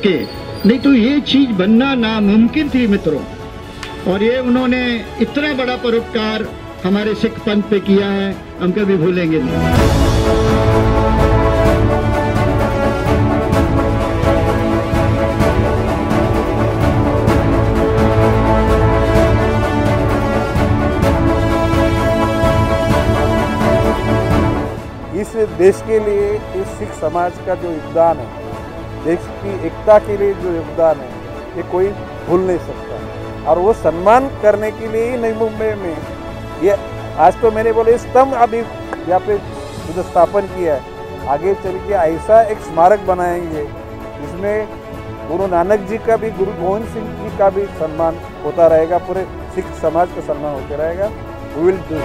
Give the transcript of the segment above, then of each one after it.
लेके, नहीं तो ये चीज बनना नामुमकिन थी मित्रों। और ये उन्होंने इतना बड़ा परोपकार हमारे सिख पंथ पे किया है, हम कभी भूलेंगे नहीं। इस देश के लिए, इस सिख समाज का जो योगदान है, देश की एकता के लिए जो योगदान है, ये कोई भूल नहीं सकता। और वो सम्मान करने के लिए ही नई मुंबई में ये आज तो मैंने बोले स्तंभ अभी यहाँ पे जो स्थापन किया है, आगे चल के ऐसा एक स्मारक बनाएंगे जिसमें गुरु नानक जी का भी, गुरु गोविंद सिंह जी का भी सम्मान होता रहेगा, पूरे सिख समाज का सम्मान होता रहेगा। We will do.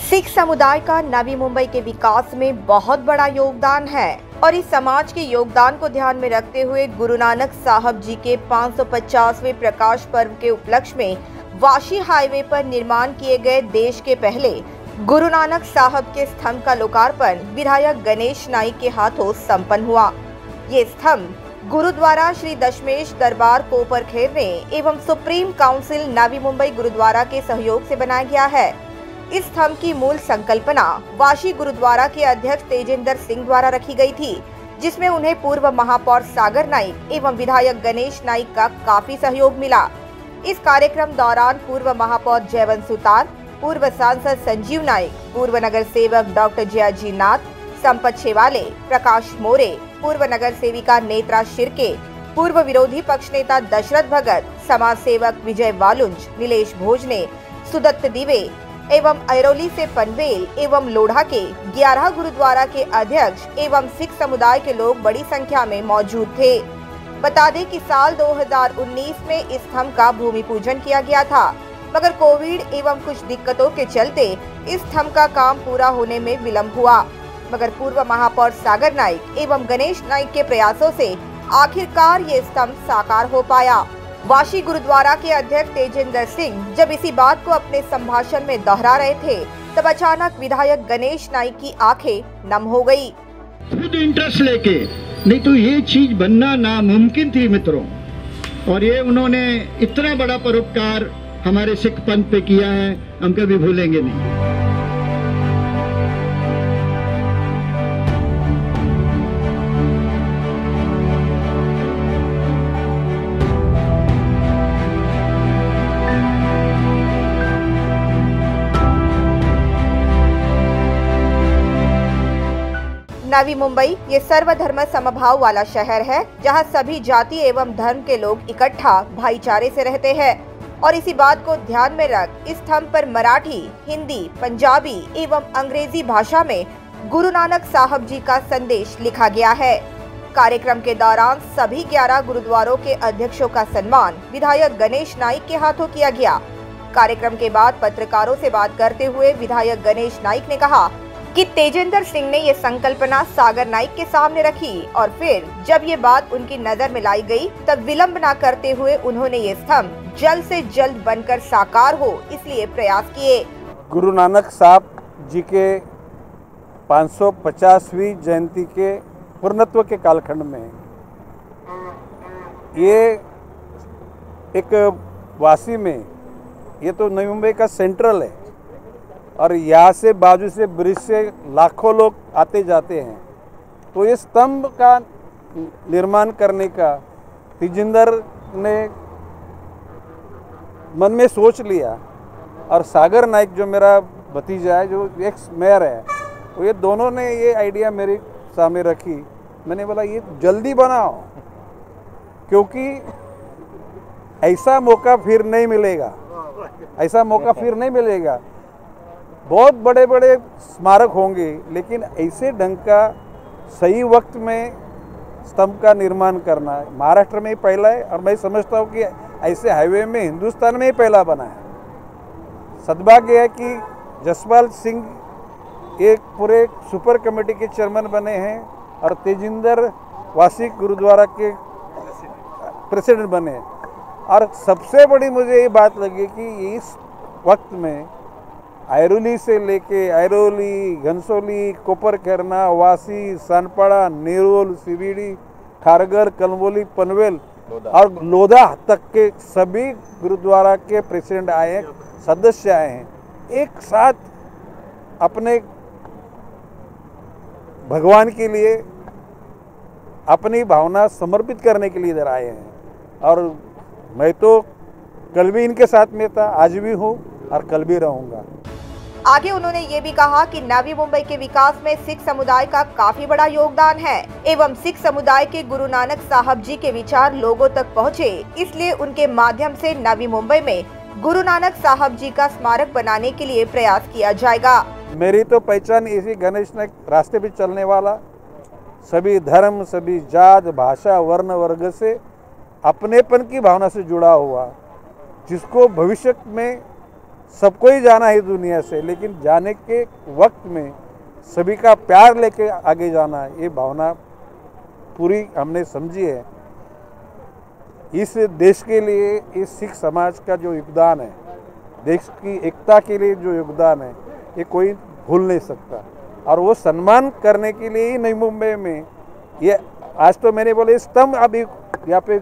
सिख समुदाय का नवी मुंबई के विकास में बहुत बड़ा योगदान है और इस समाज के योगदान को ध्यान में रखते हुए गुरु नानक साहब जी के 550वें प्रकाश पर्व के उपलक्ष्य में वाशी हाईवे पर निर्माण किए गए देश के पहले गुरु नानक साहब के स्तंभ का लोकार्पण विधायक गणेश नाइक के हाथों संपन्न हुआ। ये स्तंभ गुरुद्वारा श्री दशमेश दरबार कोपर खेरने एवं सुप्रीम काउंसिल नवी मुंबई गुरुद्वारा के सहयोग से बनाया गया है। इस स्तंभ की मूल संकल्पना वाशी गुरुद्वारा के अध्यक्ष तेजेंद्र सिंह द्वारा रखी गई थी, जिसमें उन्हें पूर्व महापौर सागर नाइक एवं विधायक गणेश नाइक का काफी सहयोग मिला। इस कार्यक्रम दौरान पूर्व महापौर जयवंत सुतार, पूर्व सांसद संजीव नाइक, पूर्व नगर सेवक डॉक्टर जयाजी नाथ, संपत शेवाले, प्रकाश मोरे, पूर्व नगर सेविका नेत्रा शिर्के, पूर्व विरोधी पक्ष नेता दशरथ भगत, समाज सेवक विजय वालुंज, नीलेश भोजने, सुदत्त दिवे एवं अरौली से पनवेल एवं लोढ़ा के 11 गुरुद्वारा के अध्यक्ष एवं सिख समुदाय के लोग बड़ी संख्या में मौजूद थे। बता दें कि साल 2019 में इस स्तंभ का भूमि पूजन किया गया था, मगर कोविड एवं कुछ दिक्कतों के चलते इस स्तंभ का काम पूरा होने में विलम्ब हुआ। मगर पूर्व महापौर सागर नाइक एवं गणेश नाइक के प्रयासों से आखिरकार ये स्तंभ साकार हो पाया। वाशी गुरुद्वारा के अध्यक्ष तेजेंद्र सिंह जब इसी बात को अपने संभाषण में दोहरा रहे थे, तब अचानक विधायक गणेश नाइक की आंखें नम हो गई। खुद इंटरेस्ट लेके, नहीं तो ये चीज बनना नामुमकिन थी मित्रों। और ये उन्होंने इतना बड़ा परोपकार हमारे सिख पंथ पे किया है, हम कभी भूलेंगे नहीं। नवी मुंबई ये सर्वधर्म समभाव वाला शहर है, जहां सभी जाति एवं धर्म के लोग इकट्ठा भाईचारे से रहते हैं। और इसी बात को ध्यान में रख इस स्तंभ पर मराठी, हिंदी, पंजाबी एवं अंग्रेजी भाषा में गुरु नानक साहब जी का संदेश लिखा गया है। कार्यक्रम के दौरान सभी 11 गुरुद्वारों के अध्यक्षों का सम्मान विधायक गणेश नाइक के हाथों किया गया। कार्यक्रम के बाद पत्रकारों से बात करते हुए विधायक गणेश नाइक ने कहा कि तेजेंद्र सिंह ने ये संकल्पना सागर नाइक के सामने रखी और फिर जब ये बात उनकी नजर में लाई गई, तब विलंब न करते हुए उन्होंने ये स्तंभ जल्द से जल्द बनकर साकार हो, इसलिए प्रयास किए। गुरु नानक साहब जी के 550वीं जयंती के पूर्णत्व के कालखंड में ये एक वासी में, ये तो नई मुंबई का सेंट्रल है और यहाँ से बाजू से ब्रिज से लाखों लोग आते जाते हैं, तो ये स्तंभ का निर्माण करने का तेजेंद्र ने मन में सोच लिया। और सागर नाइक जो मेरा भतीजा है, जो एक्स मेयर है, तो ये दोनों ने ये आइडिया मेरे सामने रखी। मैंने बोला ये जल्दी बनाओ, क्योंकि ऐसा मौका फिर नहीं मिलेगा, ऐसा मौका फिर नहीं मिलेगा। बहुत बड़े बड़े स्मारक होंगे, लेकिन ऐसे ढंग का सही वक्त में स्तंभ का निर्माण करना महाराष्ट्र में ही पहला है, और मैं समझता हूँ कि ऐसे हाईवे में हिंदुस्तान में ही पहला बना है। सद्भाग्य है कि जसपाल सिंह एक पूरे सुपर कमेटी के चेयरमैन बने हैं और तेजिंदर वासी गुरुद्वारा के प्रेसिडेंट बने हैं। और सबसे बड़ी मुझे ये बात लगी कि इस वक्त में ऐरोली से लेके ऐरोली, घनसोली, कोपरखेरना, वासी, सनपाड़ा, नेरोल, सीबीडी, खारगर, कलमोली, पनवेल और लोधा तक के सभी गुरुद्वारा के प्रेसिडेंट आए हैं, सदस्य आए हैं, एक साथ अपने भगवान के लिए अपनी भावना समर्पित करने के लिए इधर आए हैं। और मैं तो कल भी इनके साथ में था, आज भी हूँ और कल भी रहूँगा। आगे उन्होंने ये भी कहा कि नवी मुंबई के विकास में सिख समुदाय का काफी बड़ा योगदान है एवं सिख समुदाय के गुरु नानक साहब जी के विचार लोगों तक पहुँचे, इसलिए उनके माध्यम से नवी मुंबई में गुरु नानक साहब जी का स्मारक बनाने के लिए प्रयास किया जाएगा। मेरी तो पहचान इसी गणेश नाइक रास्ते पे चलने वाला, सभी धर्म, सभी जात, भाषा, वर्ण, वर्ग से अपनेपन की भावना से जुड़ा हुआ, जिसको भविष्य में सबको ही जाना है दुनिया से, लेकिन जाने के वक्त में सभी का प्यार लेके आगे जाना, ये भावना पूरी हमने समझी है। इस देश के लिए, इस सिख समाज का जो योगदान है, देश की एकता के लिए जो योगदान है, ये कोई भूल नहीं सकता। और वो सम्मान करने के लिए ही नई मुंबई में ये आज तो मैंने बोले स्तंभ अभी यहाँ पे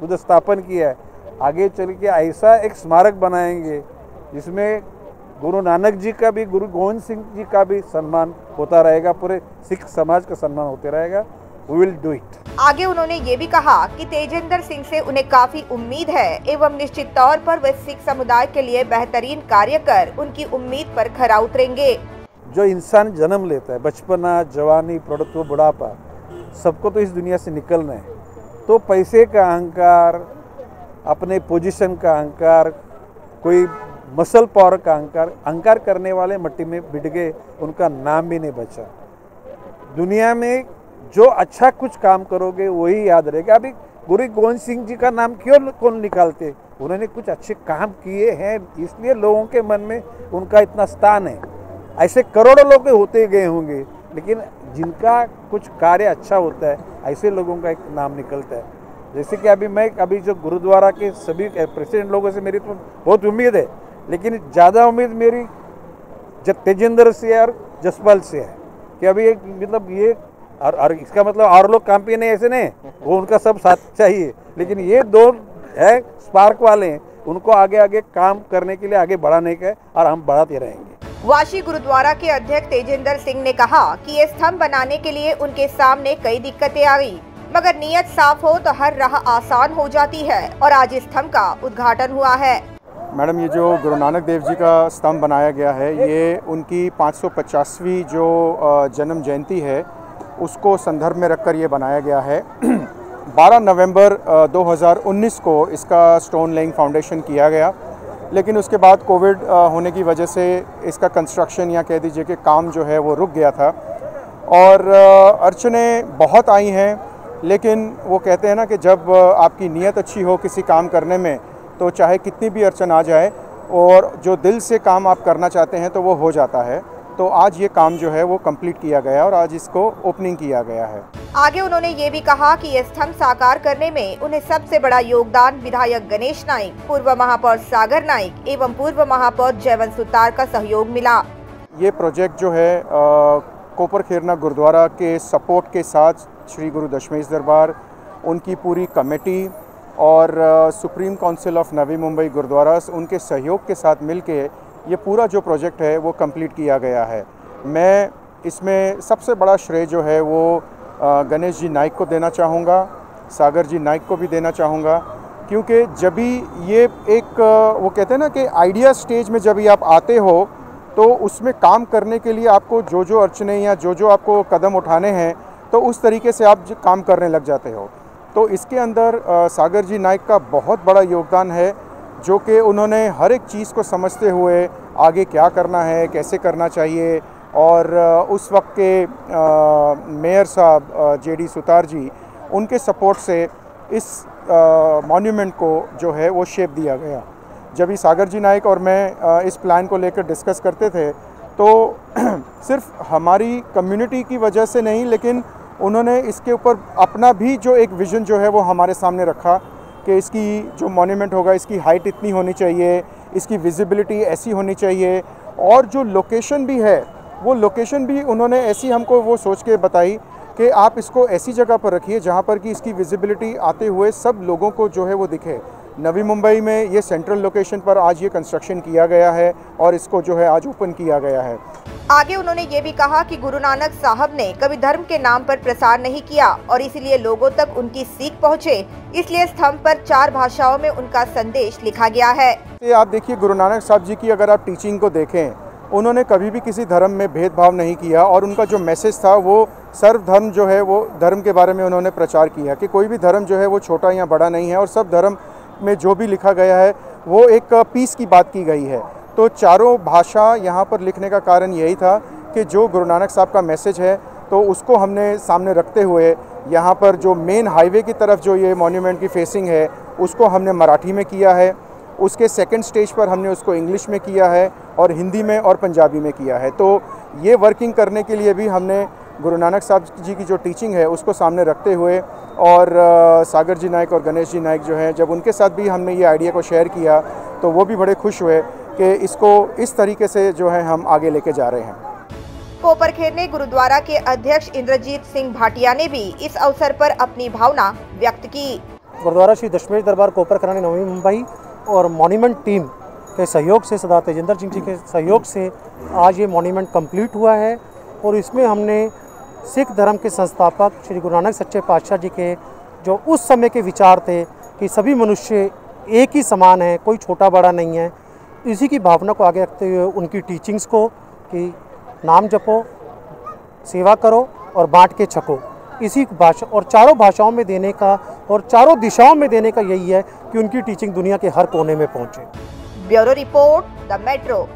मुझे स्थापन किया है, आगे चल के ऐसा एक स्मारक बनाएंगे जिसमें गुरु नानक जी का भी, गुरु गोविंद सिंह जी का भी सम्मान होता रहेगा, पूरे सिख समाज का सम्मान होते रहेगा। We will do it. आगे उन्होंने ये भी कहा कि तेजिंदर सिंह से उन्हें काफी उम्मीद है एवं निश्चित तौर पर वे सिख समुदाय के लिए बेहतरीन कार्य कर उनकी उम्मीद पर खरा उतरेंगे। जो इंसान जन्म लेता है, बचपना, जवानी, प्रौढ़त्व, बुढ़ापा, सबको तो इस दुनिया से निकलना है। तो पैसे का अहंकार, अपने पोजीशन का अहंकार, कोई मसल पावर का अहंकार करने वाले मिट्टी में बिट गए, उनका नाम भी नहीं बचा। दुनिया में जो अच्छा कुछ काम करोगे वही याद रहेगा। अभी गुरु गोविंद सिंह जी का नाम क्यों कौन निकालते? उन्होंने कुछ अच्छे काम किए हैं, इसलिए लोगों के मन में उनका इतना स्थान है। ऐसे करोड़ों लोग होते गए होंगे, लेकिन जिनका कुछ कार्य अच्छा होता है, ऐसे लोगों का एक नाम निकलता है। जैसे कि अभी जो गुरुद्वारा के सभी प्रेसिडेंट लोगों से मेरी तो बहुत उम्मीद है, लेकिन ज़्यादा उम्मीद मेरी तेजिंदर से और जसपाल से है कि अभी एक मतलब ये और इसका मतलब और लोग काम पे नहीं, ऐसे नहीं, वो उनका सब साथ चाहिए, लेकिन ये दो है स्पार्क वाले हैं, उनको आगे आगे काम करने के लिए आगे बढ़ाने का, और हम बढ़ाते रहेंगे। वाशी गुरुद्वारा के अध्यक्ष तेजिंदर सिंह ने कहा कि ये स्तंभ बनाने के लिए उनके सामने कई दिक्कतें आई, मगर नीयत साफ हो तो हर राह आसान हो जाती है और आज इस स्तंभ का उद्घाटन हुआ है। मैडम, ये जो गुरु नानक देव जी का स्तंभ बनाया गया है, ये उनकी 550वीं जो जन्म जयंती है उसको संदर्भ में रखकर ये बनाया गया है। 12 नवंबर 2019 को इसका स्टोन लेइंग फाउंडेशन किया गया, लेकिन उसके बाद कोविड होने की वजह से इसका कंस्ट्रक्शन या कह दीजिए कि काम जो है वो रुक गया था और अड़चनें बहुत आई हैं। लेकिन वो कहते हैं ना कि जब आपकी नीयत अच्छी हो किसी काम करने में, तो चाहे कितनी भी अड़चन आ जाए और जो दिल से काम आप करना चाहते हैं तो वो हो जाता है। तो आज ये काम जो है वो कंप्लीट किया गया और आज इसको ओपनिंग किया गया है। आगे उन्होंने ये भी कहा कि ये स्तंभ साकार करने में उन्हें सबसे बड़ा योगदान विधायक गणेश नाइक, पूर्व महापौर सागर नाइक एवं पूर्व महापौर जयवंत सुतार का सहयोग मिला। ये प्रोजेक्ट जो है कोपरखेरना गुरुद्वारा के सपोर्ट के साथ श्री गुरु दशमेश दरबार, उनकी पूरी कमेटी और supreme council of Navi Mumbai gurdwara, उनके सहयोग के साथ मिलके ये पूरा जो प्रोजेक्ट है वो कंप्लीट किया गया है। मैं इसमें सबसे बड़ा श्रेय जो है वो गणेश जी नाइक को देना चाहूँगा, सागर जी नाइक को भी देना चाहूँगा, क्योंकि जब भी ये एक वो कहते हैं ना कि आइडिया स्टेज में जब भी आप आते हो तो उसमें काम करने के लिए आपको जो जो अड़चनें या जो जो आपको कदम उठाने हैं तो उस तरीके से आप काम करने लग जाते हो। तो इसके अंदर सागर जी नाइक का बहुत बड़ा योगदान है, जो कि उन्होंने हर एक चीज़ को समझते हुए आगे क्या करना है, कैसे करना चाहिए, और उस वक्त के मेयर साहब जेडी सुतार जी, उनके सपोर्ट से इस मॉन्यूमेंट को जो है वो शेप दिया गया। जब ही सागर जी नाइक और मैं इस प्लान को लेकर डिस्कस करते थे तो सिर्फ हमारी कम्युनिटी की वजह से नहीं, लेकिन उन्होंने इसके ऊपर अपना भी जो एक विज़न जो है वो हमारे सामने रखा कि इसकी जो मॉन्यूमेंट होगा इसकी हाइट इतनी होनी चाहिए, इसकी विजिबिलिटी ऐसी होनी चाहिए, और जो लोकेशन भी है वो लोकेशन भी उन्होंने ऐसी हमको वो सोच के बताई कि आप इसको ऐसी जगह पर रखिए जहाँ पर कि इसकी विजिबिलिटी आते हुए सब लोगों को जो है वो दिखे। नवी मुंबई में ये सेंट्रल लोकेशन पर आज ये कंस्ट्रक्शन किया गया है और इसको जो है आज ओपन किया गया है। आगे उन्होंने ये भी कहा कि गुरु नानक साहब ने कभी धर्म के नाम पर प्रसार नहीं किया और इसलिए लोगों तक उनकी सीख पहुँचे, इसलिए स्तंभ पर 4 भाषाओं में उनका संदेश लिखा गया है। आप देखिए गुरु नानक साहब जी की अगर आप टीचिंग को देखें, उन्होंने कभी भी किसी धर्म में भेदभाव नहीं किया और उनका जो मैसेज था वो सर्वधर्म जो है वो धर्म के बारे में उन्होंने प्रचार किया कि कोई भी धर्म जो है वो छोटा या बड़ा नहीं है और सब धर्म में जो भी लिखा गया है वो एक पीस की बात की गई है। तो चारों भाषा यहाँ पर लिखने का कारण यही था कि जो गुरु नानक साहब का मैसेज है तो उसको हमने सामने रखते हुए यहाँ पर जो मेन हाईवे की तरफ जो ये मॉन्यूमेंट की फेसिंग है उसको हमने मराठी में किया है, उसके सेकंड स्टेज पर हमने उसको इंग्लिश में किया है और हिंदी में और पंजाबी में किया है। तो ये वर्किंग करने के लिए भी हमने गुरु नानक साहब जी की जो टीचिंग है उसको सामने रखते हुए और सागर जी नाइक और गणेश जी नाइक जो हैं, जब उनके साथ भी हमने ये आइडिया को शेयर किया तो वो भी बड़े खुश हुए कि इसको इस तरीके से जो है हम आगे लेके जा रहे हैं। कोपरखेरने गुरुद्वारा के अध्यक्ष इंद्रजीत सिंह भाटिया ने भी इस अवसर पर अपनी भावना व्यक्त की। गुरुद्वारा श्री दशमेश दरबार कोपरखेरने नवी मुंबई और मॉन्यूमेंट टीम के सहयोग से, सरदार तेजिंदर सिंह जी के सहयोग से आज ये मॉन्यूमेंट कंप्लीट हुआ है और इसमें हमने सिख धर्म के संस्थापक श्री गुरु नानक सच्चे पातशाह जी के जो उस समय के विचार थे कि सभी मनुष्य एक ही समान है, कोई छोटा बड़ा नहीं है, इसी की भावना को आगे रखते हुए उनकी टीचिंग्स को कि नाम जपो, सेवा करो और बांट के छको, इसी भाषा और चारों भाषाओं में देने का और चारों दिशाओं में देने का यही है कि उनकी टीचिंग दुनिया के हर कोने में पहुंचे। Bureau report, the metro.